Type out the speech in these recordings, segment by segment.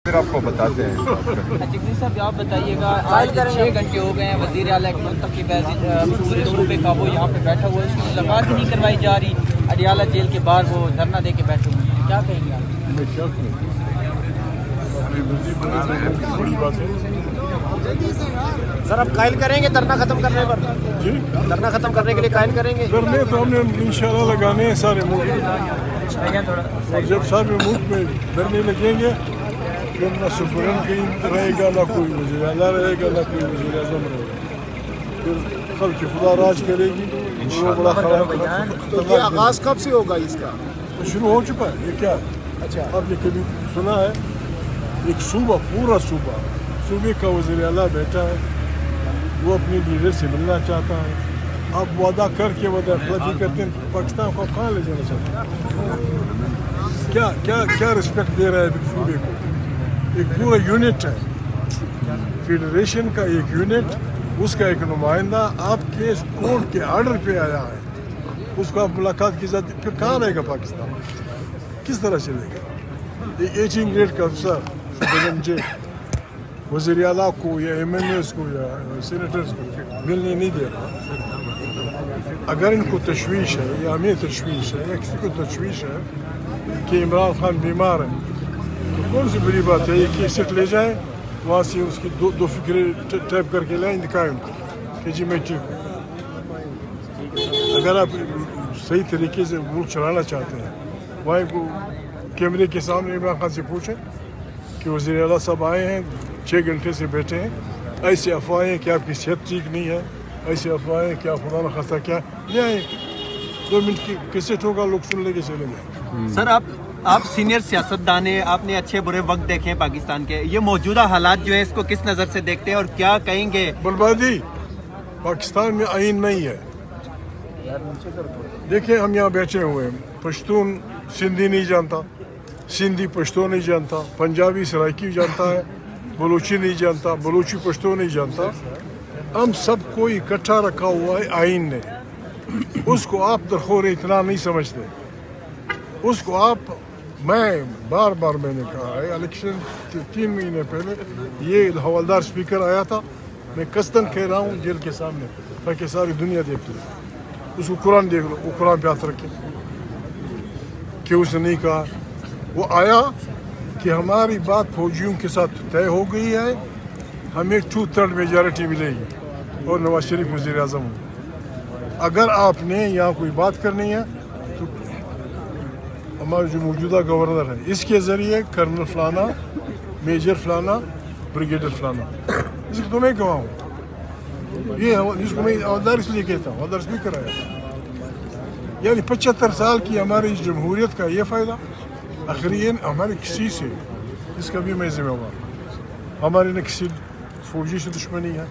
پھر آپ کو بتاتے ہیں. جگنی صاحب آپ بتائیے گا، آج 6 گھنٹے ہو گئے ہیں، وزیر اعلیٰ ایک منتخب ہے صوبے کا، وہ یہاں پہ بیٹھا ہوا ہے، اس کی ملاقات ہی نہیں کروائی جا رہی. اڈیالہ جیل کے باہر وہ دھرنا دے کے بیٹھے ہوئے ہیں، کیا کہیں گے آپ؟ میں کیا کہوں، بڑی بات ہے. سر اب قائل کریں گے دھرنا ختم کرنے پر؟ جی دھرنا ختم کرنے کے لیے قائل کریں گے؟ دھرنے تو ہم نے انشاءاللہ لگانے ہیں سارے ملک، اور جب سارے ملک میں دھرنے لگیں گے پھر نہ سپریم کہیں رہے گا، نہ کوئی وزیر اعلیٰ رہے گا، نہ کوئی وزیر اعظم رہے گا. پھر خلق خدا راج کرے گی. وہ بڑا تو یہ آغاز کب سے ہوگا اس کا؟ شروع ہو چکا ہے. یہ کیا ہے؟ اچھا، آپ نے کبھی سنا ہے ایک صوبہ، پورا صوبے کا وزیر اعلیٰ بیٹھا ہے، وہ اپنی لیڈر سے ملنا چاہتا ہے، آپ وعدہ کر کے وعدہ خلافی کرتے ہیں، پاکستان کو کہاں لے جانا چاہتے ہیں؟ کیا رسپیکٹ دے رہا ہے صوبے کو؟ ایک پورا یونٹ ہے، فیڈریشن کا ایک یونٹ، اس کا ایک نمائندہ آپ کے کورٹ کے آرڈر پہ آیا ہے، اس کو آپ ملاقات کی جاتی، پھر کہاں رہے گا پاکستان؟ کس طرح چلے گا؟ ایک 18 گریڈ کا افسر وزیر اعلیٰ کو یا ایم این ایز کو یا سینیٹرز کو ملنے نہیں دے رہا. اگر ان کو تشویش ہے یا ہمیں تشویش ہے یا کسی کو تشویش ہے کہ عمران خان بیمار ہے، تو کون سی بڑی بات ہے؟ ایک کیسٹ لے جائیں، وہاں سے اس کی دو فکرے ٹائپ کر کے لائیں، دکھائیں ان کو کہ جی میں ٹھیک ہوں. اگر آپ صحیح طریقے سے ملک چلانا چاہتے ہیں، وہاں کو کیمرے کے سامنے عمران خان سے پوچھیں کہ وزیر اعلیٰ صاحب آئے ہیں، 6 گھنٹے سے بیٹھے ہیں، ایسے افواہیں کہ آپ کی صحت ٹھیک نہیں ہے، ایسے افواہیں کہ آپ خدا نخواستہ کیا لے آئیں. 2 منٹ کی کیسٹ ہوگا، لوگ سن لے کے چلیں گے. سر آپ سینئر سیاستدان ہیں، آپ نے اچھے برے وقت دیکھے ہیں پاکستان کے، یہ موجودہ حالات جو ہیں اس کو کس نظر سے دیکھتے ہیں اور کیا کہیں گے؟ بربادی، پاکستان میں آئین نہیں ہے. دیکھیں ہم یہاں بیٹھے ہوئے ہیں، پشتون سندھی نہیں جانتا، سندھی پشتو نہیں جانتا، پنجابی سرائکی جانتا ہے، بلوچی نہیں جانتا، بلوچی پشتو نہیں جانتا. ہم سب کو اکٹھا رکھا ہوا ہے آئین نے. اس کو آپ درخور اتنا نہیں سمجھتے، اس کو آپ، میں بار میں نے کہا ہے، الیکشن 3 مہینے پہلے یہ حوالدار اسپیکر آیا تھا، میں قصداً کہہ رہا ہوں جیل کے سامنے تاکہ ساری دنیا دیکھ لے. اس کو قرآن دیکھ لو، وہ قرآن پہ ہاتھ رکھے کہ اس نے نہیں کہا. وہ آیا کہ ہماری بات فوجیوں کے ساتھ طے ہو گئی ہے، ہمیں 2/3 میجارٹی ملے گی اور نواز شریف وزیر اعظم ہوں. اگر آپ نے یہاں کوئی بات کرنی ہے تو ہمارے جو موجودہ گورنر ہے، اس کے ذریعے کرنل فلانا، میجر فلانا، بریگیڈر فلانا، اس کو تو میں کہا ہوں. یہ جس کو میں حوالدار اس لیے کہتا ہوں، حوالدار اسپیکر آیا تھا. یعنی 75 سال کی ہماری جمہوریت کا یہ فائدہ، آخرین ہمارے کسی سے، اس کا بھی میں ذمہ دار ہوں. ہماری نہ کسی فوجی سے دشمنی ہے،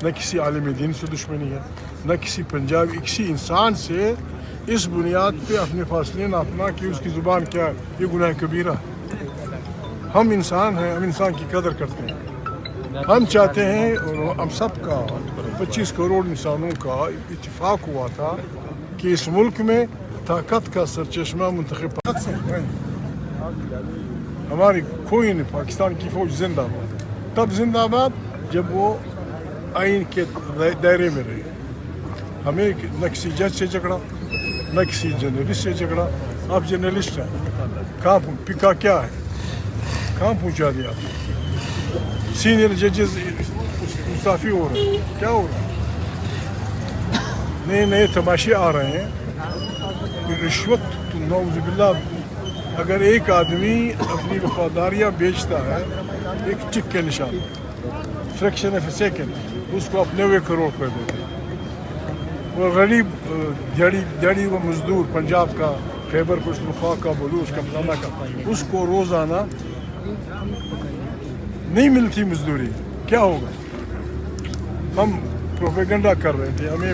نہ کسی عالم دین سے دشمنی ہے، نہ کسی پنجابی، کسی انسان سے اس بنیاد پہ اپنے فاصلے ناپنا کہ اس کی زبان کیا ہے، یہ گناہ کبیرہ ہے. ہم انسان ہیں، ہم انسان کی قدر کرتے ہیں. ہم چاہتے ہیں، اور ہم سب کا 25 کروڑ انسانوں کا اتفاق ہوا تھا کہ اس ملک میں طاقت کا سرچشمہ منتخب ہماری کوئی نہیں. پاکستان کی فوج زندہ باد، تب زندہ باد جب وہ آئین کے دائرے میں رہے. ہمیں نہ کسی جج سے جھگڑا، نہ کسی جرنلسٹ سے جھگڑا. آپ جرنلسٹ ہیں، کہاں پکا کیا ہے، کہاں پہنچا دیا؟ سینئر ججز مستعفی ہو رہے ہیں، کیا ہو رہا ہے؟ نئے تماشے آ رہے ہیں. رشوت، نعوذ باللہ. اگر ایک آدمی اپنی وفاداریاں بیچتا ہے ایک ٹک کے نشان، فریکشن آف اے سیکنڈ، اس کو آپ 90 کروڑ روپے دیتے ہیں. وہ غریب دیہڑی و مزدور پنجاب کا، خیبر پختونخوا کا، بلوچ کا، فلانا کا، اس کو روزانہ نہیں ملتی مزدوری. کیا ہوگا؟ ہم پروپیگنڈا کر رہے تھے، ہمیں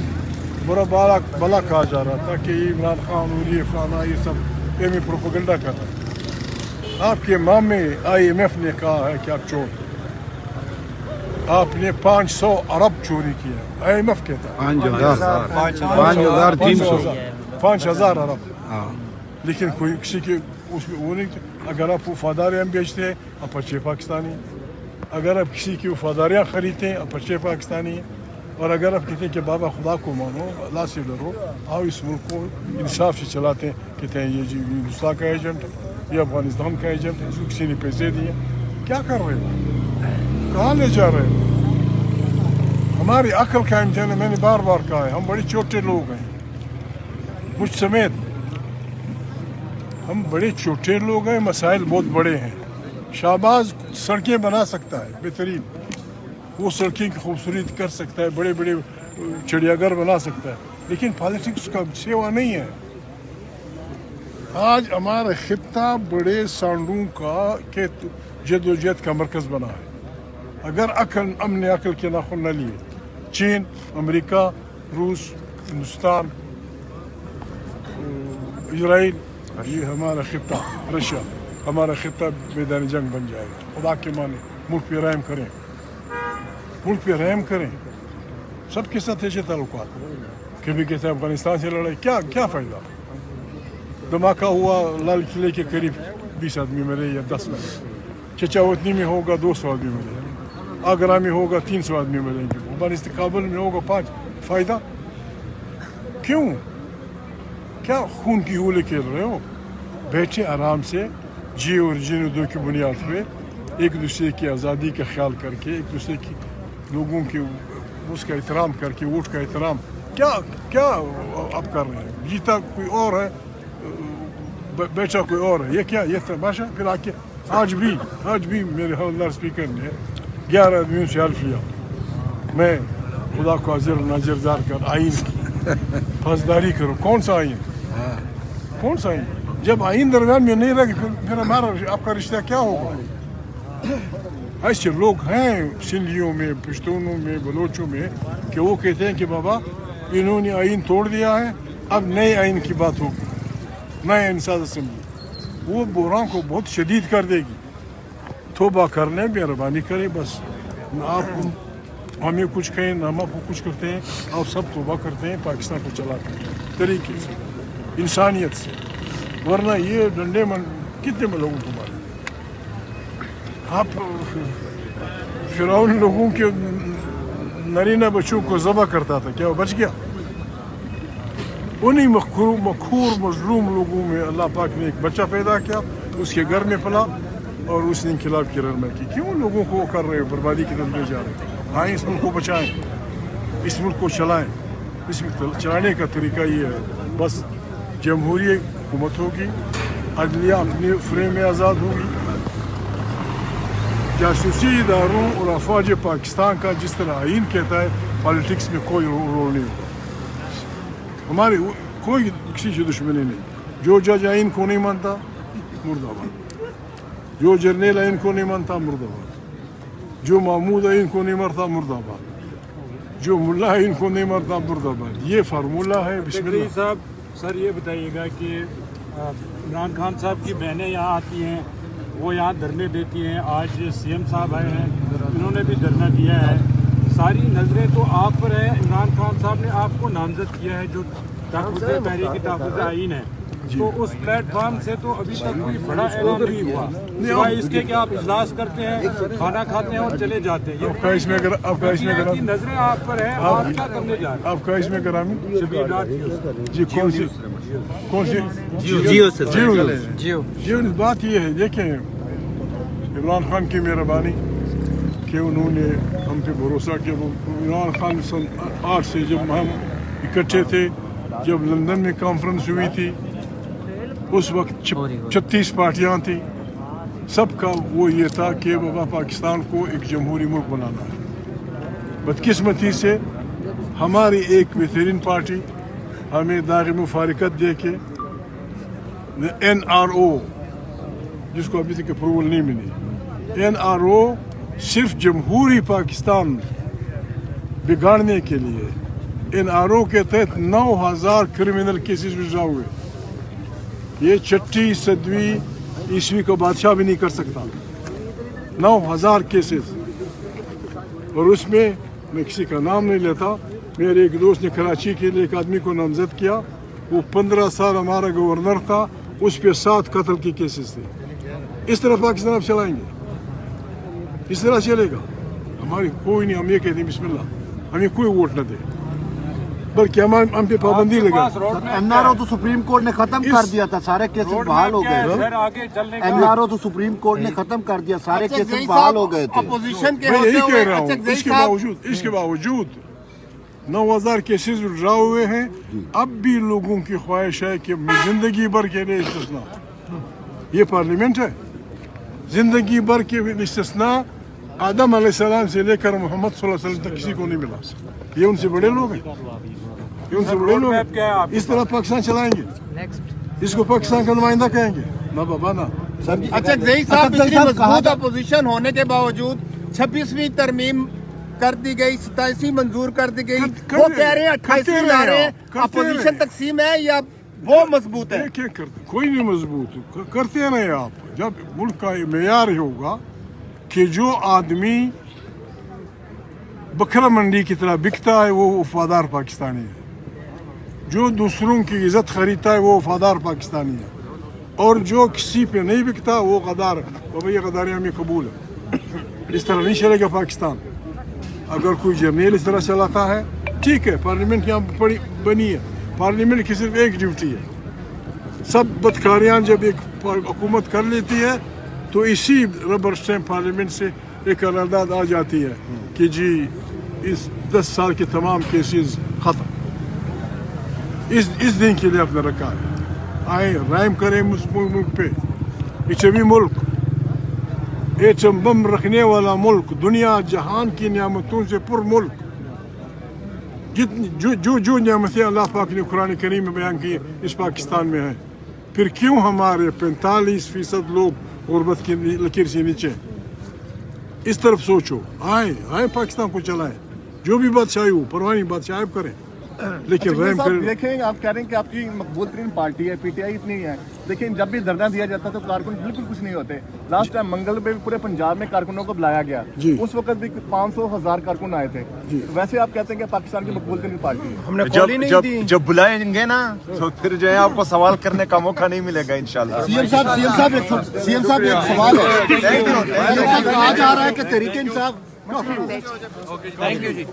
برا بلا کہا جا رہا تھا کہ یہ عمران خان اور یہ فلانا، یہ سب ہمیں پروپیگنڈا کر رہے ہیں. آپ کے مامے IMF نے کہا ہے کہ آپ چور، آپ نے 500 ارب چوری کیا. IMF کہتا ہے 5,300 5,000 ارب. لیکن کوئی کسی کے اس میں وہ نہیں تھے. अगर आप वफादारियाँ बेचते हैं आप अच्छे पाकिस्तानी हैं। अगर आप किसी की वफादारियाँ खरीदते हैं आप अच्छे पाकिस्तानी हैं। और अगर आप कहते हैं कि बाबा खुदा को मानो, अल्लाह से डरो, आओ इस मुल्क को इंसाफ से चलाते हैं, कहते हैं ये जी हिंदुस्तान का एजेंट है, ये अफगानिस्तान का एजेंट है, इसको किसी ने पैसे दिए, क्या कर रहे हो, कहाँ ले जा रहे हो? हमारी अक्ल का इम्तिहान है, मैंने बार बार कहा है, हम बड़े छोटे लोग हैं, मुझ समेत हम बड़े छोटे लोग हैं, मसाइल बहुत बड़े हैं। शाहबाज सड़कें बना सकता है बेहतरीन, वो सड़कें की खूबसूरती कर सकता है, बड़े बड़े चिड़ियाघर बना सकता है, लेकिन पॉलिटिक्स का सेवा नहीं है। आज हमारा खित्ता बड़े सांडों का के जदोजहद का मरकज़ बना है। अगर हमने अकल के नाखुन न लिए, चीन, अमेरिका, रूस, हिंदुस्तान, इजराइल, ये हमारा खित्ता, रशिया, हमारा खित्ता मैदान जंग बन जाएगा। खुदा के माने मुल्क पे रहम करें, मुल्क पे रहम करें। सबके साथ ऐसे ताल्लुकात, कभी कहते हैं अफगानिस्तान से लड़ाई, क्या क्या फ़ायदा? धमाका हुआ लाल किले के करीब 20 आदमी मरे या 10 मरे, चचावतनी में होगा 200 आदमी मरेंगे, आगरा में होगा 300 आदमी मरेंगे, अफगानिस्तान काबुल में होगा 5। फ़ायदा क्यों? क्या खून की होली खेल रहे हो? बैठे आराम से, जी और जीने दो की बुनियाद पे, एक दूसरे की आज़ादी का ख्याल करके, एक दूसरे की लोगों के उसका एहतराम करके, वोट का एहतराम, क्या क्या आप कर रहे हैं? जीता कोई और है, बेचा कोई और है, ये क्या, ये तमाशा? फिर आके आज भी मेरे हवलदार स्पीकर ने 11 आदमियों से हल्फ लिया, मैं खुदा को हाजिर नाजिरदार कर आइन की फौजदारी करूँ। कौन सा आइन? कौन सा आइन? जब आइन दरमियान में नहीं रहे फिर हमारा आपका रिश्ता क्या होगा? ऐसे लोग हैं सिंधियों में, पश्तूनों में, बलोचों में कि वो कहते हैं कि बाबा इन्होंने आइन तोड़ दिया है, अब नए आइन की बात होगी, नए इंसाज असम्बली, वो बुरान को बहुत शदीद कर देगी। तौबा करने मेहरबानी करें, बस न आप हमें कुछ कहें न हम आपको कुछ करते हैं, आप सब तौबा करते हैं पाकिस्तान को चलाते हैं तरीके से, इंसानियत से, वरना ये डंडे मन कितने में लोगों को मारे। आप फिरौन लोगों के नरीना बच्चों को ज़बह करता था, क्या वो बच गया? उन्हीं मखूर मजलूम लोगों में अल्लाह पाक ने एक बच्चा पैदा किया, उसके घर में पला और उसने इनकलाब की रहनुमाई की। क्यों लोगों को कर रहे हो, बर्बादी की तरफ ले जा रहे हो? हाँ, इस मुल्क को बचाएं, इस मुल्क को चलाएं। इस चलाने का तरीका ये है, बस जमहूरी हुकूमत होगी, अदलिया अपने फ्रेम में आज़ाद होगी, जासूसी इदारों और अफवाज पाकिस्तान का जिस तरह आइन कहता है, पॉलिटिक्स में कोई रोल नहीं होगा। हमारे कोई किसी से दुश्मनी नहीं। जो जज आइन को नहीं मानता मुर्दाबाद, जो जर्नल आइन को नहीं मानता मुर्दाबाद, जो महमूद आइन को नहीं मानता मुर्दाबाद, जो मुल्ला आइन को नहीं मानता मुर्दाबाद। ये फार्मूला है। बिस्मिल्लाह साहब, सर ये बताइएगा कि इमरान खान साहब की बहनें यहाँ आती हैं, वो यहाँ धरने देती हैं, आज सीएम साहब आए हैं, इन्होंने भी धरना दिया है, सारी नज़रें तो आप पर है। इमरान खान साहब ने आपको नामजद किया है जो तहफ़्फ़ुज़ आइन है, तो उस प्लेटफॉर्म से तो अभी तक कोई बड़ा ऐलान नहीं हुआ, सिवाय इसके कि आप इजलास करते हैं, खाना खाते हैं और चले जाते हैं। आपका इसमें नजरें आप पर है, आप क्या करने जा रहे हैं? आपका इसमें ग्रामीण जी कौन सी जियो बात ये है, देखें इमरान खान की मेहरबानी कि उन्होंने हम पे भरोसा किया। इमरान खान सन 8 से जब हम इकट्ठे थे, जब लंदन में कॉन्फ्रेंस हुई थी, उस वक्त 36 पार्टियां थी, सबका वो ये था कि बाबा पाकिस्तान को एक जमहूरी मुल्क बनाना है। बदकिस्मती से हमारी एक बेहतरीन पार्टी हमें दाग़ मुफारिकत दे के NRO, जिसको अभी तक अप्रूवल नहीं मिली, NRO सिर्फ जमहूरी पाकिस्तान बिगाड़ने के लिए, NRO के तहत 9000 क्रिमिनल केसेस विड्रॉ हुए। ये 6वीं 7वीं ईस्वी का बादशाह भी नहीं कर सकता। 9000 केसेस, और उसमें मैं किसी का नाम नहीं लेता, मेरे एक दोस्त ने कराची के लिए एक आदमी को नामजद किया, वो 15 साल हमारा गवर्नर था, उस पे 7 कत्ल के केसेस थे। इस तरह पाकिस्तान आप चलाएंगे, इस तरह चलेगा? हमारी कोई नहीं, हम ये कहते हैं बिस्मिल्लाह, हमें कोई वोट न दे, बल्कि हम पे पाबंदी लगा। एनआरओ तो सुप्रीम कोर्ट ने खत्म कर दिया था, सारे केसेस बहाल हो गए। सर आगे चलने का एनआरओ तो सुप्रीम कोर्ट ने खत्म कर दिया, सारे केसेस बहाल हो गए थे। अपोजिशन के मैं यही होते कह हुए रहा हूँ, इसके बावजूद 9,000 केसेस विड्रा हुए हैं। अब भी लोगों की ख्वाहिश है कि जिंदगी भर के लिए इस्तिस्ना, ये पार्लियामेंट है, जिंदगी भर के इस्तिस्ना आदम अलैहिस्सलाम से लेकर मोहम्मद सल्लल्लाहु अलैहि वसल्लम तक किसी को नहीं मिला। ये उनसे बड़े लोग हैं, ये उनसे बड़े लोग हैं। इस तरह पाकिस्तान चलाएंगे, इसको पाकिस्तान का नुमाइंदा कहेंगे ना बाबा ना। अच्छा जही साहब, इतनी मजबूत अपोजिशन होने के बावजूद 26वीं तरमीम कर दी गई, 27वीं मंजूर कर दी गई, वो कह रहे हैं 28वीं ला रहे हैं। अपोजिशन तकसीम है या वो मजबूत है? क्या करते, कोई नहीं मजबूत करते रहे आप। जब मुल्क का मेयार होगा कि जो आदमी बकरा मंडी की तरह बिकता है वो वफादार पाकिस्तानी है, जो दूसरों की इज्जत खरीदता है वो वफादार पाकिस्तानी है, और जो किसी पे नहीं बिकता वो गद्दार है। तो भैया गद्दारी हमें कबूल है, इस तरह नहीं चलेगा पाकिस्तान। अगर कोई जर्नल इस तरह चलाता है, ठीक है, पार्लियामेंट यहाँ बनी है, पार्लियामेंट की सिर्फ एक ड्यूटी है, सब बदकारियाँ जब एक हुकूमत कर लेती है तो इसी रबर स्टैम्प पार्लियामेंट से एक करारदाद आ जाती है कि जी इस 10 साल के तमाम केसेस ख़त्म। इस दिन के लिए आपने रखा है, आए राइम करें मुल्क पे। इचमी मुल्क, एटम बम रखने वाला मुल्क, दुनिया जहान की नियामतों से पुर मुल्क, जितनी जो नियामतें अल्लाह पाक ने कुरान करीम में बयान की इस पाकिस्तान में है, फिर क्यों हमारे 45% लोग गुर्बत की लकीर से नीचे? इस तरफ सोचो, आए पाकिस्तान को चलाएं, जो भी बादशाही हो, परवाह नहीं, बादशाह करें, लेकिन रहम करें। देखें, आप कह रहे हैं कि आपकी मकबूल तरीन पार्टी है, पीटीआई इतनी है, लेकिन जब भी धरना दिया जाता है तो कारकुन बिल्कुल कुछ नहीं होते। लास्ट टाइम मंगल पे पूरे पंजाब में कारकुनों को बुलाया गया, उस वक्त भी 500,000 कारकुन आए थे। वैसे आप कहते हैं कि पाकिस्तान की मकबूल तरीन पार्टी है। हमने जब बुलाएंगे ना तो फिर जो है आपको सवाल करने का मौका नहीं मिलेगा इंशाल्लाह। सीएम साहब एक सवाल है, कहा जा रहा है कि Tehreek Insaf thank you ji.